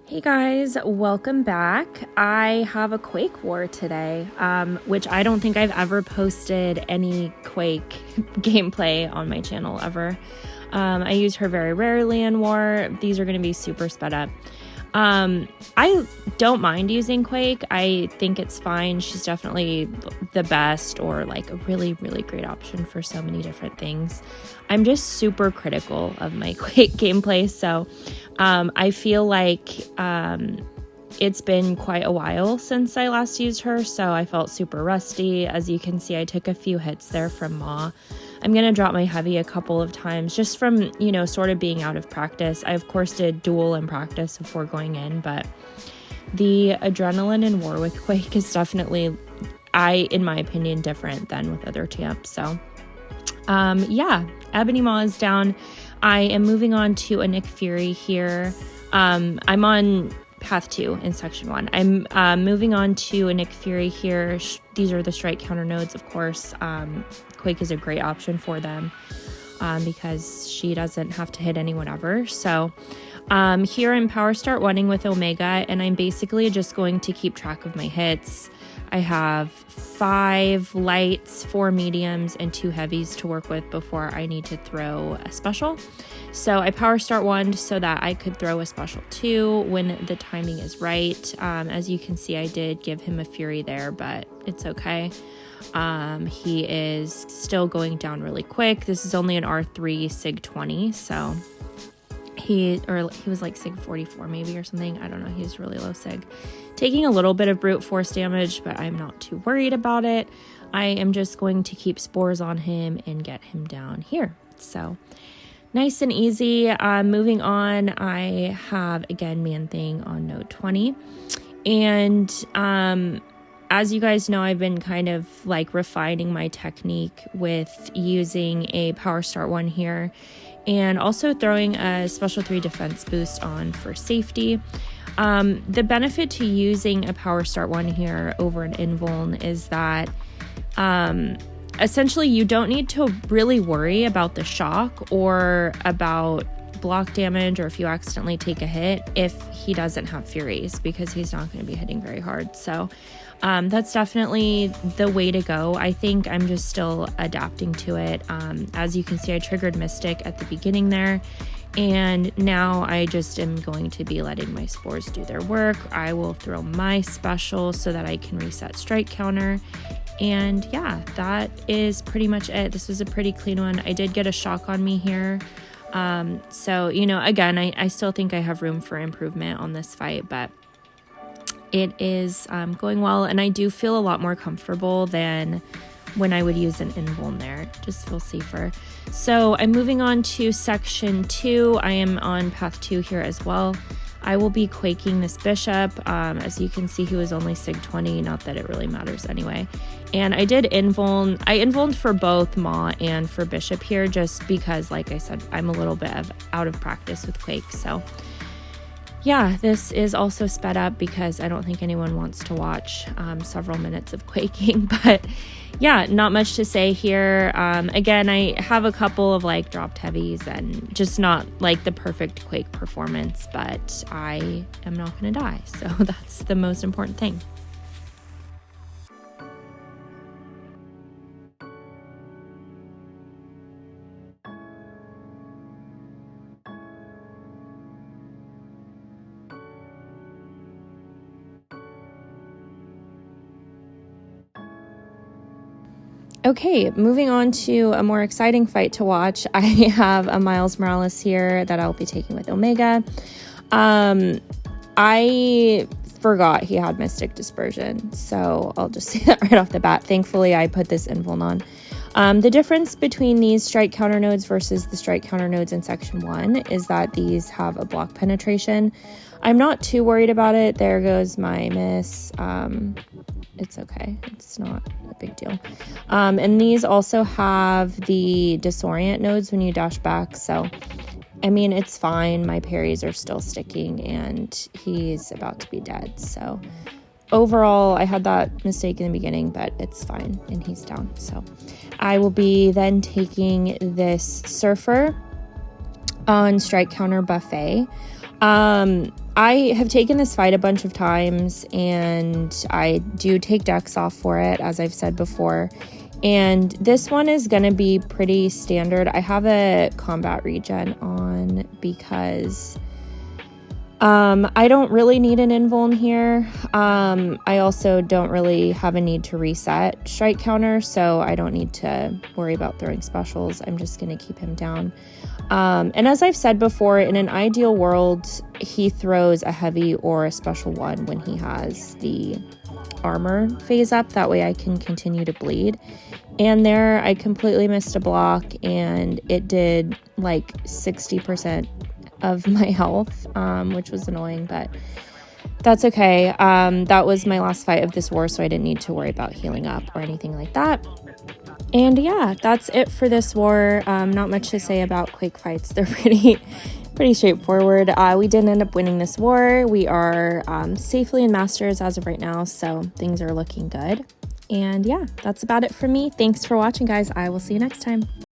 Hey guys, welcome back. I have a Quake war today, which I don't think I've ever posted any Quake gameplay on my channel ever. I use her very rarely in war. These are going to be super sped up. I don't mind using Quake. I think it's fine. She's definitely the best, or like a really, really great option for so many different things. I'm just super critical of my Quake gameplay, so I feel like it's been quite a while since I last used her, so I felt super rusty. As you can see, I took a few hits there from Maw. I'm going to drop my heavy a couple of times just from, sort of being out of practice. I, of course, did duel in practice before going in, but the adrenaline in war with Quake is definitely, in my opinion, different than with other champs. So, yeah, Ebony Maw is down. I am moving on to a Nick Fury here. I'm on path 2 in section 1. I'm moving on to a Nick Fury here. These are the strike counter nodes, of course. Quake is a great option for them because she doesn't have to hit anyone ever. So here I'm power start 1ing with Omega, and I'm basically just going to keep track of my hits. I have 5 lights, 4 mediums, and 2 heavies to work with before I need to throw a special. So I power start 1 so that I could throw a special 2 when the timing is right. As you can see, I did give him a Fury there, but it's okay. He is still going down really quick. This is only an R3 Sig 20, so he was like Sig 44 maybe or something. I don't know. He was really low Sig. Taking a little bit of brute force damage, but I'm not too worried about it. I am just going to keep spores on him and get him down here. So nice and easy. Moving on, I have again Manthing on node 20. And as you guys know, I've been kind of like refining my technique with using a power start 1 here and also throwing a special 3 defense boost on for safety. The benefit to using a power start 1 here over an invuln is that essentially you don't need to really worry about the shock or about block damage, or if you accidentally take a hit if he doesn't have Furies, because he's not going to be hitting very hard. So that's definitely the way to go. I think I'm just still adapting to it. As you can see, I triggered Mystic at the beginning there, and now I just am going to be letting my spores do their work. I will throw my special so that I can reset strike counter. And yeah, that is pretty much it. This was a pretty clean one. I did get a shock on me here. So, again, I still think I have room for improvement on this fight, but it is going well, and I do feel a lot more comfortable than when I would use an invuln there. It just feels safer. So I'm moving on to section 2. I am on path 2 here as well. I will be quaking this bishop. As you can see, he was only Sig 20, not that it really matters anyway. And I did invuln. I invulned for both Maw and for bishop here, just because, like I said, I'm a little bit out of practice with Quake. So yeah, this is also sped up because I don't think anyone wants to watch several minutes of quaking. But yeah, not much to say here. Again, I have a couple of like dropped heavies and just not like the perfect Quake performance, but I am not going to die. So that's the most important thing. Okay, moving on to a more exciting fight to watch. I have a Miles Morales here that I'll be taking with Omega. I forgot he had Mystic Dispersion, so I'll just say that right off the bat. Thankfully, I put this invuln on. The difference between these strike counter nodes versus the strike counter nodes in section 1 is that these have a block penetration. I'm not too worried about it. There goes my miss. It's okay. It's not a big deal. And these also have the disorient nodes when you dash back. So, I mean, it's fine. My parries are still sticking and he's about to be dead. So overall, I had that mistake in the beginning, but it's fine and he's down. So I will be then taking this Surfer on strike counter buffet. I have taken this fight a bunch of times, and I do take decks off for it, as I've said before. And this one is going to be pretty standard. I have a combat regen on because I don't really need an invuln here. I also don't really have a need to reset strike counter, so I don't need to worry about throwing specials. I'm just going to keep him down. And as I've said before, in an ideal world, he throws a heavy or a special one when he has the armor phase up. That way I can continue to bleed. And there I completely missed a block, and it did like 60% of my health, which was annoying, but that's okay. That was my last fight of this war, so I didn't need to worry about healing up or anything like that. And yeah, that's it for this war. Not much to say about Quake fights. They're pretty straightforward. We did end up winning this war. We are safely in Masters as of right now, so things are looking good. And yeah, that's about it for me. Thanks for watching, guys. I will see you next time.